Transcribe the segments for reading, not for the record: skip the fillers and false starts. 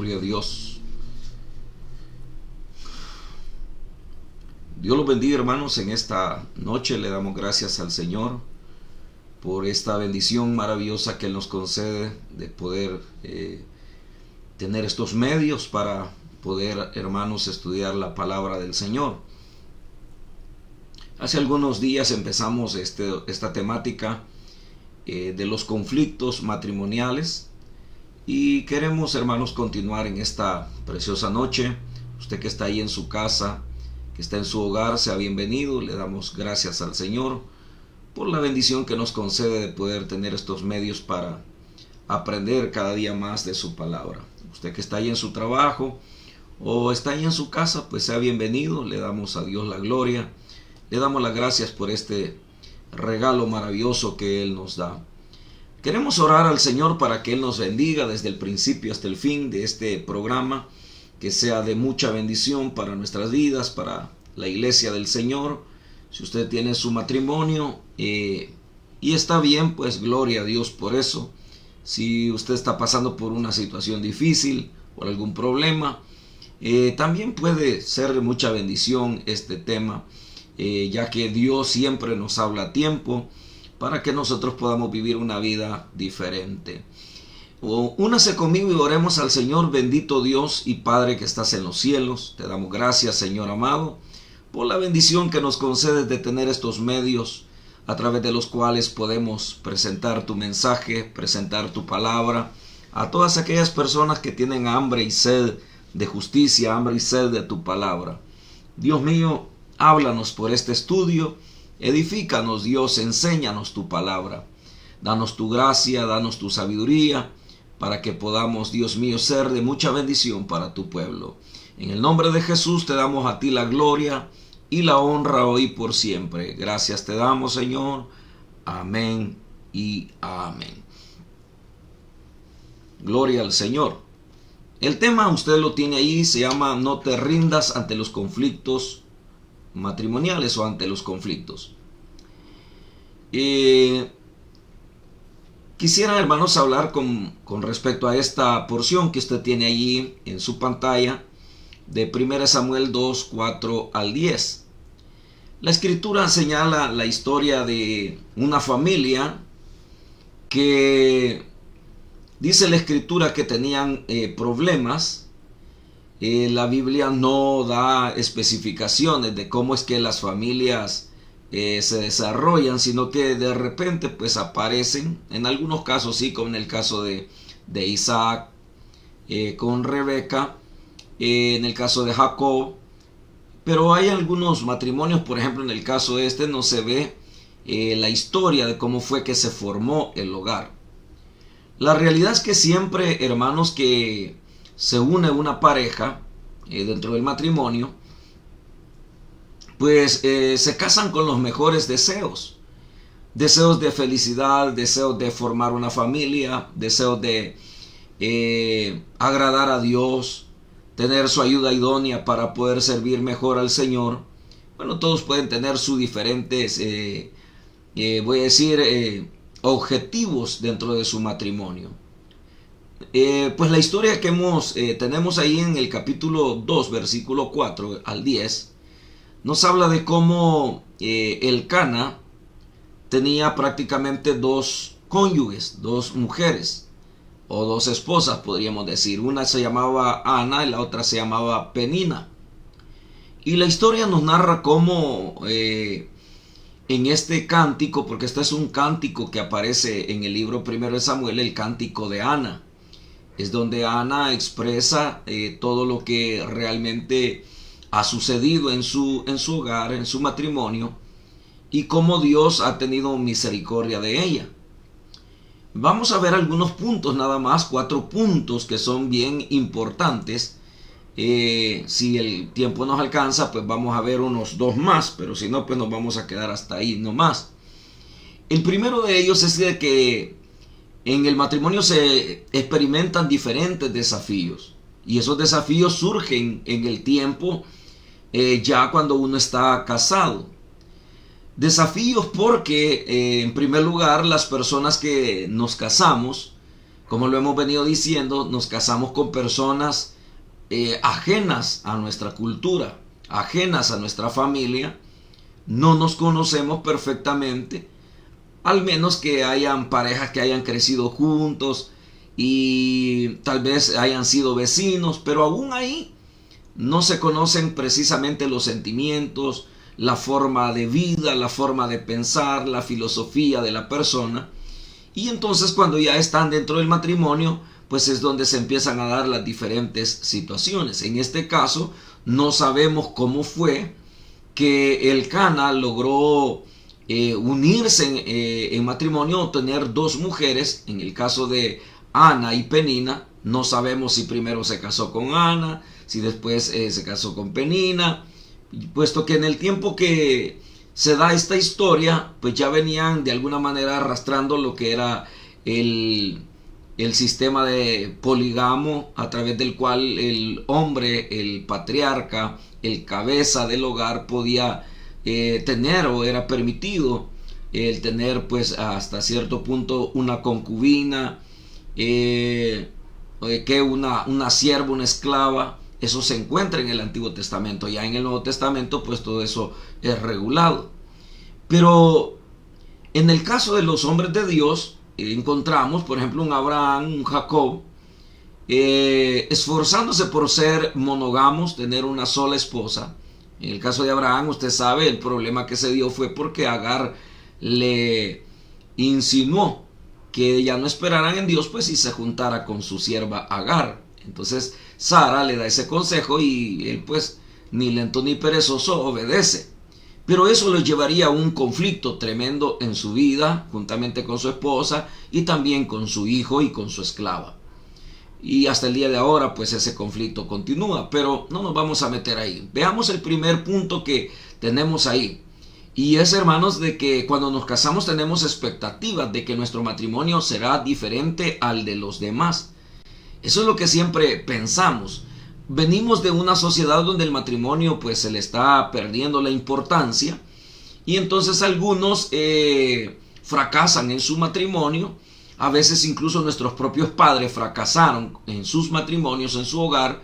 Gloria a Dios. Dios los bendiga, hermanos. En esta noche le damos gracias al Señor por esta bendición maravillosa que Él nos concede de poder tener estos medios para poder, hermanos, estudiar la palabra del Señor. Hace algunos días empezamos esta temática de los conflictos matrimoniales y queremos, hermanos, continuar en esta preciosa noche. Usted que está ahí en su casa, que está en su hogar, sea bienvenido. Le damos gracias al Señor por la bendición que nos concede de poder tener estos medios para aprender cada día más de su palabra. Usted que está ahí en su trabajo o está ahí en su casa, pues sea bienvenido. Le damos a Dios la gloria. Le damos las gracias por este regalo maravilloso que Él nos da. Queremos orar al Señor para que Él nos bendiga desde el principio hasta el fin de este programa, que sea de mucha bendición para nuestras vidas, para la iglesia del Señor. Si usted tiene su matrimonio y está bien, pues gloria a Dios por eso. Si usted está pasando por una situación difícil, por algún problema, también puede ser de mucha bendición este tema, ya que Dios siempre nos habla a tiempo para que nosotros podamos vivir una vida diferente. Únase conmigo y oremos al Señor. Bendito Dios y Padre que estás en los cielos, te damos gracias, Señor amado, por la bendición que nos concedes de tener estos medios a través de los cuales podemos presentar tu mensaje, presentar tu palabra a todas aquellas personas que tienen hambre y sed de justicia, hambre y sed de tu palabra. Dios mío, háblanos por este estudio, edifícanos, Dios, enséñanos tu palabra. Danos tu gracia, danos tu sabiduría, para que podamos, Dios mío, ser de mucha bendición para tu pueblo. En el nombre de Jesús te damos a ti la gloria y la honra hoy y por siempre. Gracias te damos, Señor. Amén y amén. Gloria al Señor. El tema, usted lo tiene ahí, se llama No te rindas ante los conflictos matrimoniales o ante los conflictos. Quisiera, hermanos, hablar con respecto a esta porción que usted tiene allí en su pantalla de 1 Samuel 2, 4 al 10. La escritura señala la historia de una familia que dice la escritura que tenían problemas. La Biblia no da especificaciones de cómo es que las familias se desarrollan, sino que de repente pues aparecen, en algunos casos sí, como en el caso de Isaac con Rebeca, en el caso de Jacob, pero hay algunos matrimonios, por ejemplo en el caso no se ve la historia de cómo fue que se formó el hogar. La realidad es que siempre, hermanos, que se une una pareja dentro del matrimonio, pues se casan con los mejores deseos. Deseos de felicidad, deseos de formar una familia, deseos de agradar a Dios, tener su ayuda idónea para poder servir mejor al Señor. Bueno, todos pueden tener sus diferentes, objetivos dentro de su matrimonio. Pues la historia que tenemos ahí en el capítulo 2, versículo 4 al 10, nos habla de cómo Elcana tenía prácticamente dos cónyuges, dos mujeres, o dos esposas, podríamos decir. Una se llamaba Ana y la otra se llamaba Penina. Y la historia nos narra cómo en este cántico, porque este es un cántico que aparece en el libro 1 de Samuel, el cántico de Ana. Es donde Ana expresa todo lo que realmente ha sucedido en su hogar, en su matrimonio, y cómo Dios ha tenido misericordia de ella. Vamos a ver algunos puntos, nada más, 4 puntos que son bien importantes. Si el tiempo nos alcanza, pues vamos a ver unos 2 más, pero si no, pues nos vamos a quedar hasta ahí nomás. El primero de ellos es de que en el matrimonio se experimentan diferentes desafíos, y esos desafíos surgen en el tiempo ya cuando uno está casado. Desafíos porque en primer lugar las personas que nos casamos Como lo hemos venido diciendo, nos casamos con personas ajenas a nuestra cultura, ajenas a nuestra familia. No nos conocemos perfectamente, al menos que hayan parejas que hayan crecido juntos y tal vez hayan sido vecinos, pero aún ahí no se conocen precisamente los sentimientos, la forma de vida, la forma de pensar, la filosofía de la persona. Y entonces cuando ya están dentro del matrimonio, pues es donde se empiezan a dar las diferentes situaciones. En este caso, no sabemos cómo fue que el Cana logró unirse en matrimonio o tener dos mujeres. En el caso de Ana y Penina, no sabemos si primero se casó con Ana, si después se casó con Penina, puesto que en el tiempo que se da esta historia, pues ya venían de alguna manera arrastrando lo que era el sistema de poligamo, a través del cual el hombre, el patriarca, el cabeza del hogar podía tener, o era permitido el tener pues hasta cierto punto una concubina, que una sierva, una esclava. Eso se encuentra en el Antiguo Testamento. Ya en el Nuevo Testamento pues todo eso es regulado. Pero en el caso de los hombres de Dios, encontramos por ejemplo un Abraham, un Jacob, esforzándose por ser monógamos, tener una sola esposa. En el caso de Abraham, usted sabe, el problema que se dio fue porque Agar le insinuó que ya no esperaran en Dios, pues si se juntara con su sierva Agar. Entonces Sara le da ese consejo y él pues ni lento ni perezoso obedece. Pero eso lo llevaría a un conflicto tremendo en su vida, juntamente con su esposa y también con su hijo y con su esclava. Y hasta el día de ahora pues ese conflicto continúa, pero no nos vamos a meter ahí. Veamos el primer punto que tenemos ahí. Y es, hermanos, de que cuando nos casamos tenemos expectativas de que nuestro matrimonio será diferente al de los demás. Eso es lo que siempre pensamos. Venimos de una sociedad donde el matrimonio pues se le está perdiendo la importancia, y entonces algunos fracasan en su matrimonio. A veces incluso nuestros propios padres fracasaron en sus matrimonios, en su hogar,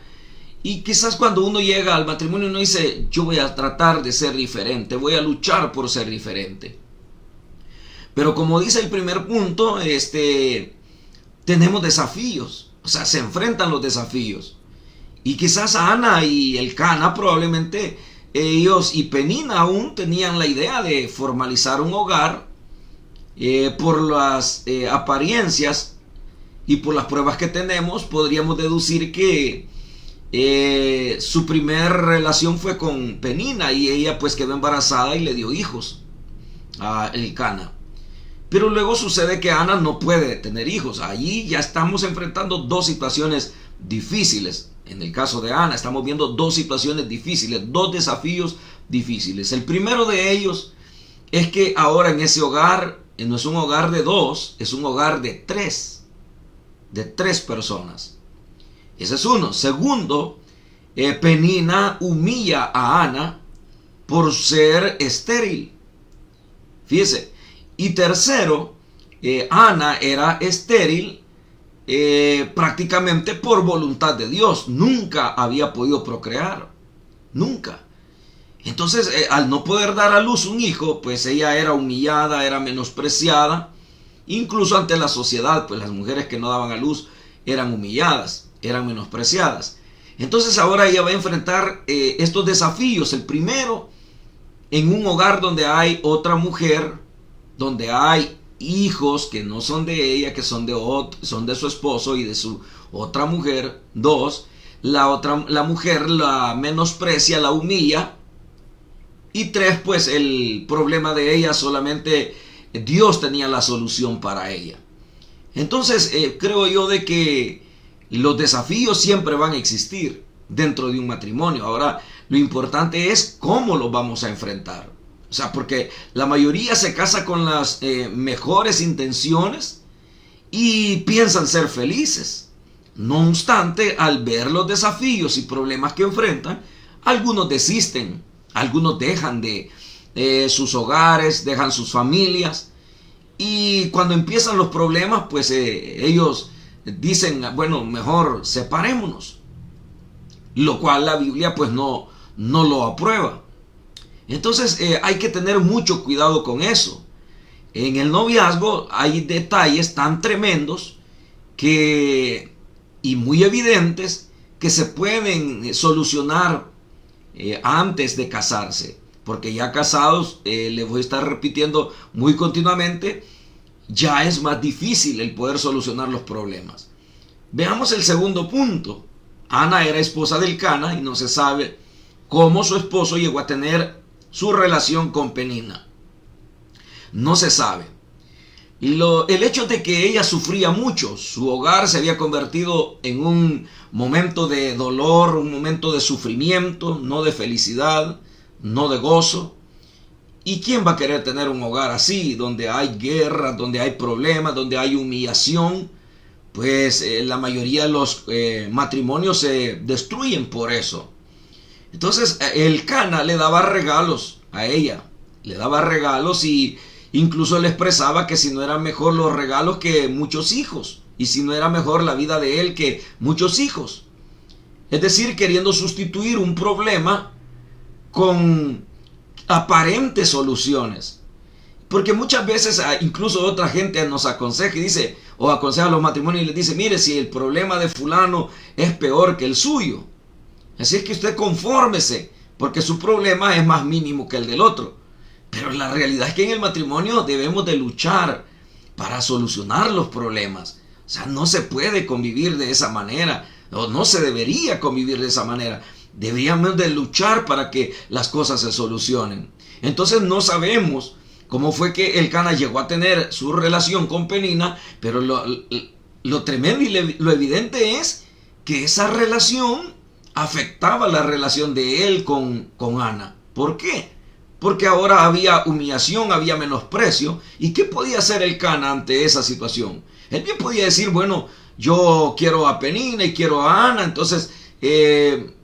y quizás cuando uno llega al matrimonio uno dice: yo voy a tratar de ser diferente, voy a luchar por ser diferente. Pero como dice el primer punto, tenemos desafíos, o sea, se enfrentan los desafíos. Y quizás Ana y el Cana, probablemente ellos y Penina aún tenían la idea de formalizar un hogar. Por las apariencias y por las pruebas que tenemos, podríamos deducir que su primer relación fue con Penina, y ella pues quedó embarazada y le dio hijos a el Cana. Pero luego sucede que Ana no puede tener hijos. Allí ya estamos enfrentando dos situaciones difíciles. En el caso de Ana estamos viendo dos situaciones difíciles, dos desafíos difíciles. El primero de ellos es que ahora en ese hogar no es un hogar de dos, es un hogar de tres personas. Ese es uno. Segundo, Penina humilla a Ana por ser estéril. Fíjese. Y tercero, Ana era estéril prácticamente por voluntad de Dios. Nunca había podido procrear. Nunca. Entonces, al no poder dar a luz un hijo, pues ella era humillada, era menospreciada. Incluso ante la sociedad, pues las mujeres que no daban a luz eran humilladas, eran menospreciadas. Entonces ahora ella va a enfrentar estos desafíos. El primero, en un hogar donde hay otra mujer, donde hay hijos que no son de ella, que son de su esposo y de su otra mujer. Dos, la mujer la menosprecia, la humilla. Y tres, pues el problema de ella solamente Dios tenía la solución para ella. Entonces creo yo de que los desafíos siempre van a existir dentro de un matrimonio. Ahora, lo importante es cómo los vamos a enfrentar. O sea, porque la mayoría se casa con las mejores intenciones y piensan ser felices. No obstante, al ver los desafíos y problemas que enfrentan, algunos desisten. Algunos dejan de sus hogares, dejan sus familias, y cuando empiezan los problemas, pues ellos dicen, bueno, mejor separémonos, lo cual la Biblia pues no lo aprueba. Entonces hay que tener mucho cuidado con eso. En el noviazgo hay detalles tan tremendos y muy evidentes que se pueden solucionar antes de casarse. Porque ya casados, les voy a estar repitiendo muy continuamente, ya es más difícil el poder solucionar los problemas. Veamos el segundo punto. Ana era esposa del Cana y no se sabe cómo su esposo llegó a tener su relación con Penina. No se sabe. Y el hecho de que ella sufría mucho, su hogar se había convertido en un momento de dolor, un momento de sufrimiento, no de felicidad, no de gozo. ¿Y quién va a querer tener un hogar así, donde hay guerra, donde hay problemas, donde hay humillación? Pues la mayoría de los matrimonios se destruyen por eso. Entonces el Cana le daba regalos a ella, le daba regalos y incluso le expresaba que si no eran mejor los regalos que muchos hijos, y si no era mejor la vida de él que muchos hijos. Es decir, queriendo sustituir un problema con aparentes soluciones. Porque muchas veces incluso otra gente nos aconseja y dice, o aconseja a los matrimonios y les dice, mire, si el problema de fulano es peor que el suyo, así es que usted confórmese, porque su problema es más mínimo que el del otro. Pero la realidad es que en el matrimonio debemos de luchar para solucionar los problemas. O sea, no se puede convivir de esa manera, o no se debería convivir de esa manera. Deberíamos de luchar para que las cosas se solucionen. Entonces no sabemos cómo fue que el Cana llegó a tener su relación con Penina, pero lo tremendo y lo evidente es que esa relación afectaba la relación de él con Ana. ¿Por qué? Porque ahora había humillación, había menosprecio. ¿Y qué podía hacer el Cana ante esa situación? Él bien podía decir, bueno, yo quiero a Penina y quiero a Ana, entonces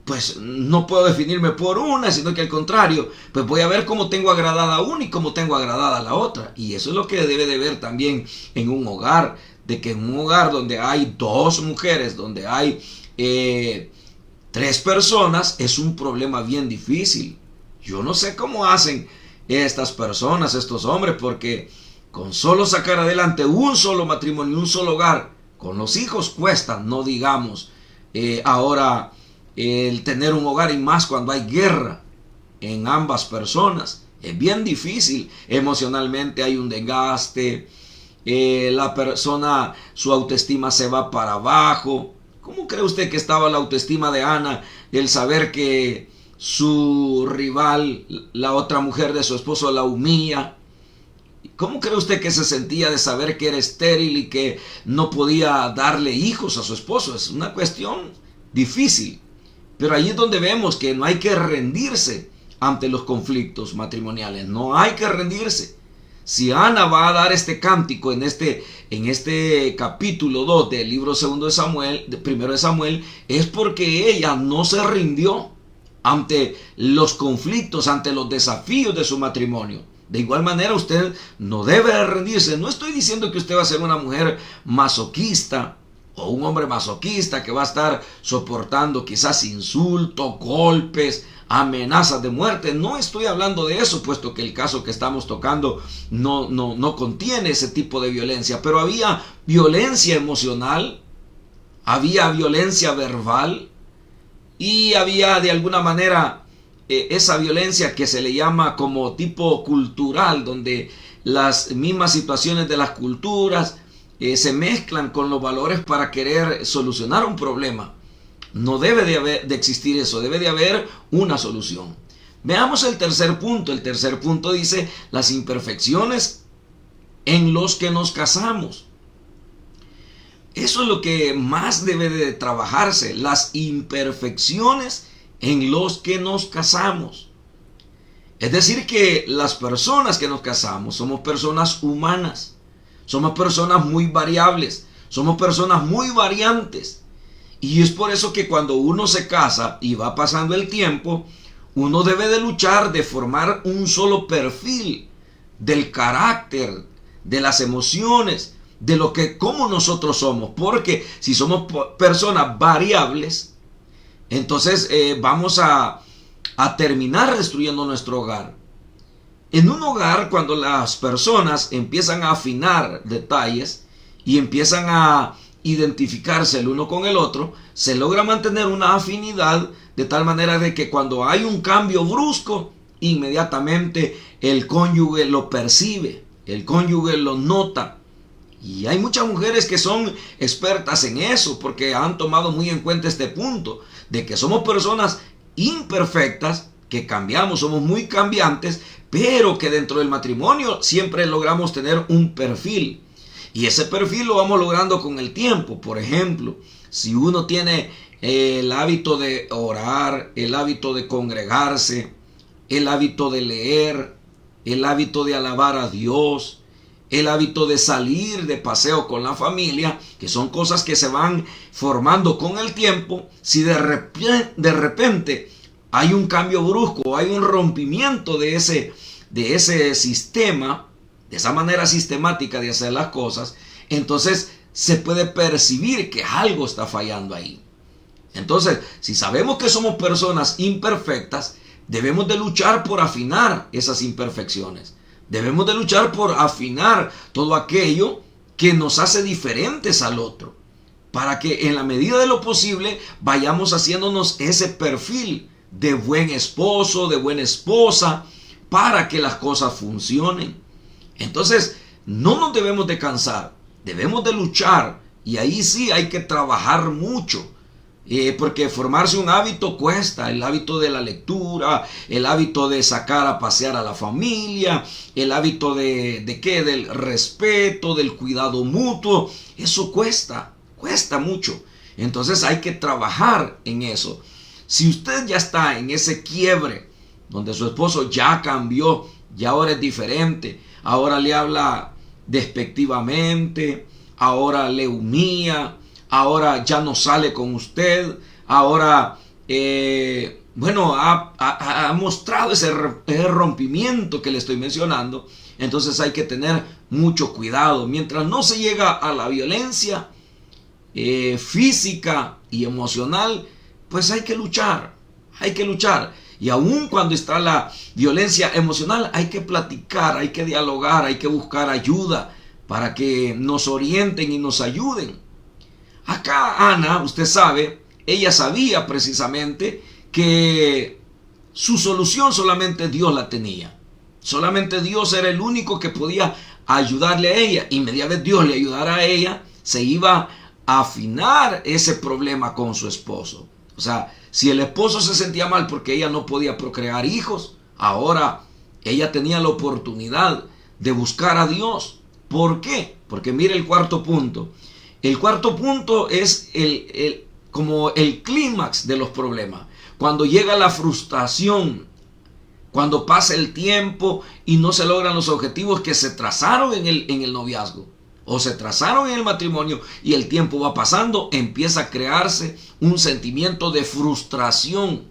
pues no puedo definirme por una, sino que al contrario, pues voy a ver cómo tengo agradada a una y cómo tengo agradada a la otra. Y eso es lo que debe de ver también en un hogar, de que en un hogar donde hay dos mujeres, donde hay 3 personas, es un problema bien difícil. Yo no sé cómo hacen estas personas, estos hombres, porque con solo sacar adelante un solo matrimonio, un solo hogar, con los hijos cuesta, no digamos ahora el tener un hogar, y más cuando hay guerra en ambas personas. Es bien difícil. Emocionalmente hay un desgaste, la persona, su autoestima se va para abajo. ¿Cómo cree usted que estaba la autoestima de Ana, el saber que su rival, la otra mujer de su esposo, la humilla? ¿Cómo cree usted que se sentía de saber que era estéril y que no podía darle hijos a su esposo? Es una cuestión difícil. Pero ahí es donde vemos que no hay que rendirse ante los conflictos matrimoniales. No hay que rendirse. Si Ana va a dar este cántico en este capítulo 2 del libro 1 de Samuel, es porque ella no se rindió ante los conflictos, ante los desafíos de su matrimonio. De igual manera, usted no debe rendirse. No estoy diciendo que usted va a ser una mujer masoquista o un hombre masoquista que va a estar soportando quizás insultos, golpes, amenazas de muerte. No estoy hablando de eso, puesto que el caso que estamos tocando no contiene ese tipo de violencia. Pero había violencia emocional, había violencia verbal y había de alguna manera esa violencia que se le llama como tipo cultural, donde las mismas situaciones de las culturas se mezclan con los valores para querer solucionar un problema. No debe de existir eso, debe de haber una solución. Veamos el tercer punto. El tercer punto dice las imperfecciones en los que nos casamos. Eso es lo que más debe de trabajarse, las imperfecciones en los que nos casamos. Es decir, que las personas que nos casamos somos personas humanas, somos personas muy variables, somos personas muy variantes. Y es por eso que cuando uno se casa y va pasando el tiempo, uno debe de luchar de formar un solo perfil del carácter, de las emociones, de lo que, como nosotros somos, porque si somos personas variables, entonces vamos a terminar destruyendo nuestro hogar. En un hogar, cuando las personas empiezan a afinar detalles y empiezan a identificarse el uno con el otro, se logra mantener una afinidad de tal manera de que cuando hay un cambio brusco, inmediatamente el cónyuge lo percibe, el cónyuge lo nota. Y hay muchas mujeres que son expertas en eso porque han tomado muy en cuenta este punto de que somos personas imperfectas, que cambiamos, somos muy cambiantes, pero que dentro del matrimonio siempre logramos tener un perfil. Y ese perfil lo vamos logrando con el tiempo. Por ejemplo, si uno tiene el hábito de orar, el hábito de congregarse, el hábito de leer, el hábito de alabar a Dios, el hábito de salir de paseo con la familia, que son cosas que se van formando con el tiempo, si de repente hay un cambio brusco, hay un rompimiento de ese sistema, de esa manera sistemática de hacer las cosas, entonces se puede percibir que algo está fallando ahí. Entonces, si sabemos que somos personas imperfectas, debemos de luchar por afinar esas imperfecciones. Debemos de luchar por afinar todo aquello que nos hace diferentes al otro, para que en la medida de lo posible vayamos haciéndonos ese perfil de buen esposo, de buena esposa, para que las cosas funcionen. Entonces, no nos debemos de cansar, debemos de luchar, y ahí sí hay que trabajar mucho. Porque formarse un hábito cuesta, el hábito de la lectura, el hábito de sacar a pasear a la familia, el hábito del respeto, del cuidado mutuo, eso cuesta mucho. Entonces hay que trabajar en eso. Si usted ya está en ese quiebre, donde su esposo ya cambió, ya ahora es diferente, ahora le habla despectivamente, ahora le humilla, ahora ya no sale con usted, ahora, ha mostrado ese rompimiento que le estoy mencionando. Entonces hay que tener mucho cuidado. Mientras no se llega a la violencia física y emocional, pues hay que luchar. Y aun cuando está la violencia emocional, hay que platicar, hay que dialogar, hay que buscar ayuda para que nos orienten y nos ayuden. Acá Ana, usted sabe, ella sabía precisamente que su solución solamente Dios la tenía. Solamente Dios era el único que podía ayudarle a ella. Y media vez Dios le ayudara a ella, se iba a afinar ese problema con su esposo. O sea, si el esposo se sentía mal porque ella no podía procrear hijos, ahora ella tenía la oportunidad de buscar a Dios. ¿Por qué? Porque mire el cuarto punto. El cuarto punto es como el clímax de los problemas. Cuando llega la frustración, cuando pasa el tiempo y no se logran los objetivos que se trazaron en el noviazgo o se trazaron en el matrimonio, y el tiempo va pasando, empieza a crearse un sentimiento de frustración.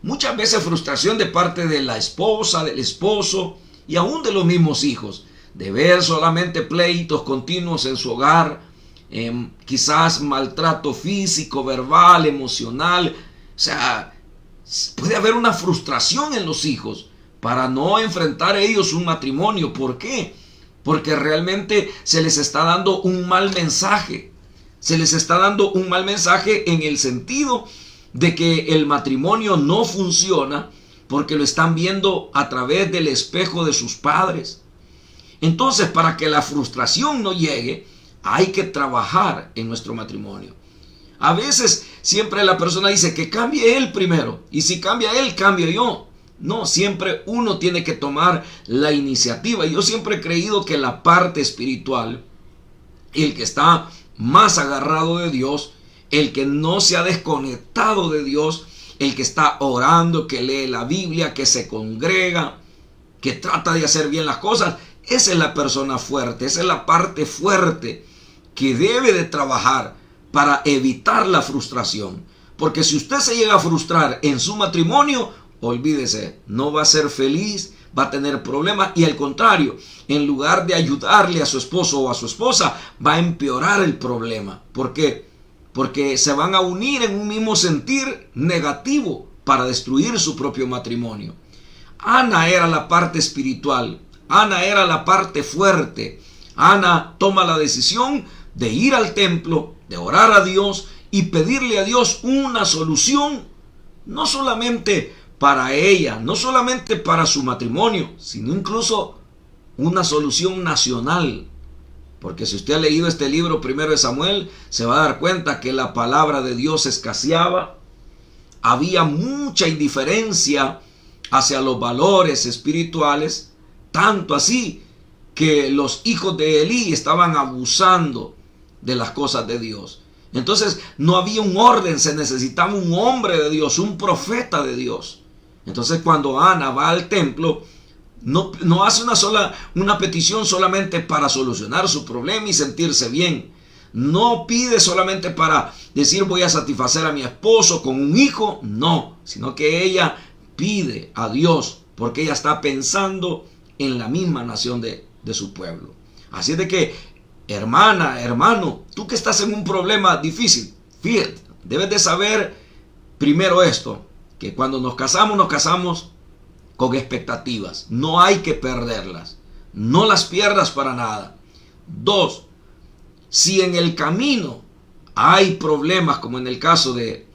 Muchas veces frustración de parte de la esposa, del esposo y aún de los mismos hijos, de ver solamente pleitos continuos en su hogar. Quizás maltrato físico, verbal, emocional. O sea, puede haber una frustración en los hijos para no enfrentar ellos un matrimonio. ¿Por qué? Porque realmente se les está dando un mal mensaje. Se les está dando un mal mensaje en el sentido de que el matrimonio no funciona porque lo están viendo a través del espejo de sus padres. Entonces, para que la frustración no llegue, hay que trabajar en nuestro matrimonio. A veces siempre la persona dice que cambie él primero, y si cambia él, cambio yo. No, siempre uno tiene que tomar la iniciativa. Yo siempre he creído que la parte espiritual, el que está más agarrado de Dios, el que no se ha desconectado de Dios, el que está orando, que lee la Biblia, que se congrega, que trata de hacer bien las cosas, esa es la persona fuerte, esa es la parte fuerte que debe de trabajar para evitar la frustración. Porque si usted se llega a frustrar en su matrimonio, olvídese, no va a ser feliz, va a tener problemas y al contrario, en lugar de ayudarle a su esposo o a su esposa, va a empeorar el problema. ¿Por qué? Porque se van a unir en un mismo sentir negativo para destruir su propio matrimonio. Ana era la parte espiritual, Ana era la parte fuerte. Ana toma la decisión de ir al templo, de orar a Dios y pedirle a Dios una solución, no solamente para ella, no solamente para su matrimonio, sino incluso una solución nacional. Porque si usted ha leído este libro primero de Samuel, se va a dar cuenta que la palabra de Dios escaseaba. Había mucha indiferencia hacia los valores espirituales, tanto así que los hijos de Elí estaban abusando de las cosas de Dios. Entonces no había un orden, se necesitaba un hombre de Dios, un profeta de Dios. Entonces cuando Ana va al templo, no hace una petición solamente para solucionar su problema y sentirse bien. No pide solamente para decir voy a satisfacer a mi esposo con un hijo, no, sino que ella pide a Dios porque ella está pensando en la misma nación de su pueblo. Así es de que, hermana, hermano, tú que estás en un problema difícil, fíjate, debes de saber primero esto, que cuando nos casamos con expectativas. No hay que perderlas. No las pierdas para nada. 2. Si en el camino hay problemas, como en el caso de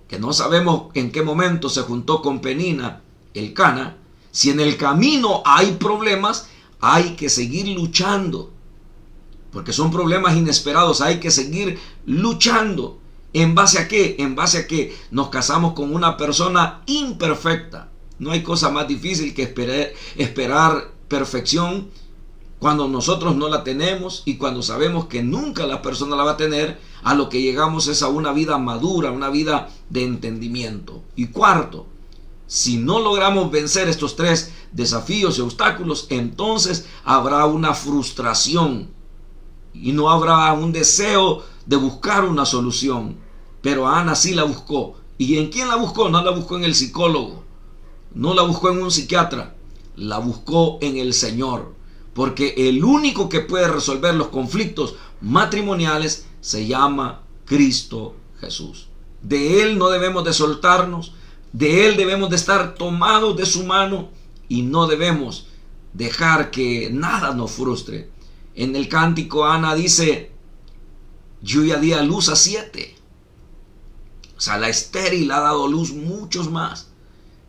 que no sabemos en qué momento se juntó con Penina, Elcana, si en el camino hay problemas, hay que seguir luchando. Porque son problemas inesperados, hay que seguir luchando. ¿En base a qué? En base a que nos casamos con una persona imperfecta. No hay cosa más difícil que esperar perfección cuando nosotros no la tenemos y cuando sabemos que nunca la persona la va a tener. A lo que llegamos es a una vida madura, una vida de entendimiento. Y 4, si no logramos vencer estos 3 desafíos y obstáculos, entonces habrá una frustración y no habrá un deseo de buscar una solución. Pero Ana sí la buscó. ¿Y en quién la buscó? No la buscó en el psicólogo, no la buscó en un psiquiatra, la buscó en el Señor. Porque el único que puede resolver los conflictos matrimoniales se llama Cristo Jesús. De Él no debemos de soltarnos, de Él debemos de estar tomados de su mano y no debemos dejar que nada nos frustre. En el cántico Ana dice, yo ya di a luz a 7. O sea, la estéril ha dado luz muchos más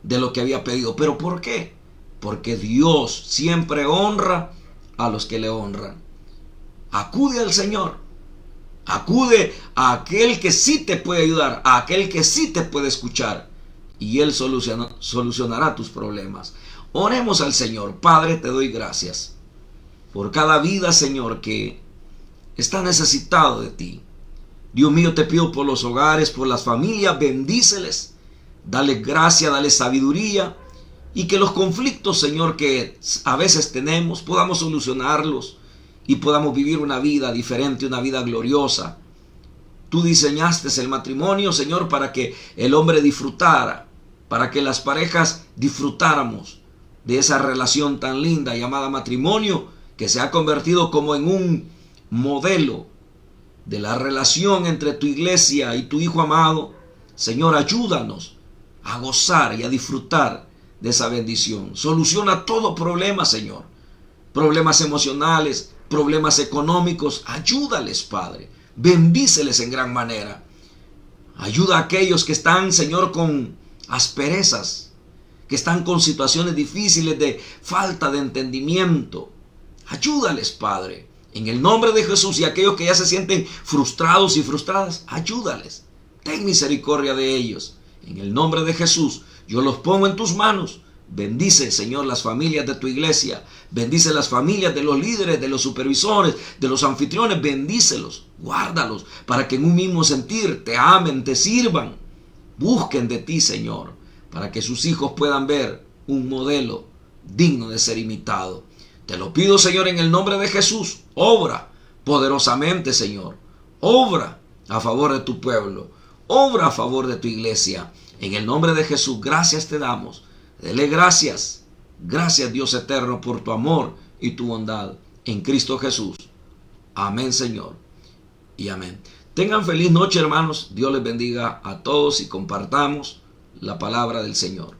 de lo que había pedido. ¿Pero por qué? Porque Dios siempre honra a los que le honran. Acude al Señor. Acude a aquel que sí te puede ayudar, a aquel que sí te puede escuchar. Y Él solucionará tus problemas. Oremos al Señor. Padre, te doy gracias por cada vida, Señor, que está necesitado de ti. Dios mío, te pido por los hogares, por las familias, bendíceles. Dale gracia, dale sabiduría. Y que los conflictos, Señor, que a veces tenemos, podamos solucionarlos y podamos vivir una vida diferente, una vida gloriosa. Tú diseñaste el matrimonio, Señor, para que el hombre disfrutara, para que las parejas disfrutáramos de esa relación tan linda llamada matrimonio, que se ha convertido como en un modelo de la relación entre tu iglesia y tu Hijo amado. Señor, ayúdanos a gozar y a disfrutar de esa bendición. Soluciona todo problema, Señor. Problemas emocionales, problemas económicos. Ayúdales, Padre. Bendíceles en gran manera. Ayuda a aquellos que están, Señor, con asperezas, que están con situaciones difíciles de falta de entendimiento. Ayúdales, Padre. En el nombre de Jesús, y aquellos que ya se sienten frustrados y frustradas, ayúdales. Ten misericordia de ellos. En el nombre de Jesús, yo los pongo en tus manos. Bendice, Señor, las familias de tu iglesia. Bendice las familias de los líderes, de los supervisores, de los anfitriones. Bendícelos, guárdalos, para que en un mismo sentir te amen, te sirvan. Busquen de ti, Señor, para que sus hijos puedan ver un modelo digno de ser imitado. Te lo pido, Señor, en el nombre de Jesús. Obra poderosamente, Señor. Obra a favor de tu pueblo. Obra a favor de tu iglesia. En el nombre de Jesús, gracias te damos. Dele gracias. Gracias, Dios eterno, por tu amor y tu bondad en Cristo Jesús. Amén, Señor. Y amén. Tengan feliz noche, hermanos. Dios les bendiga a todos y compartamos la palabra del Señor.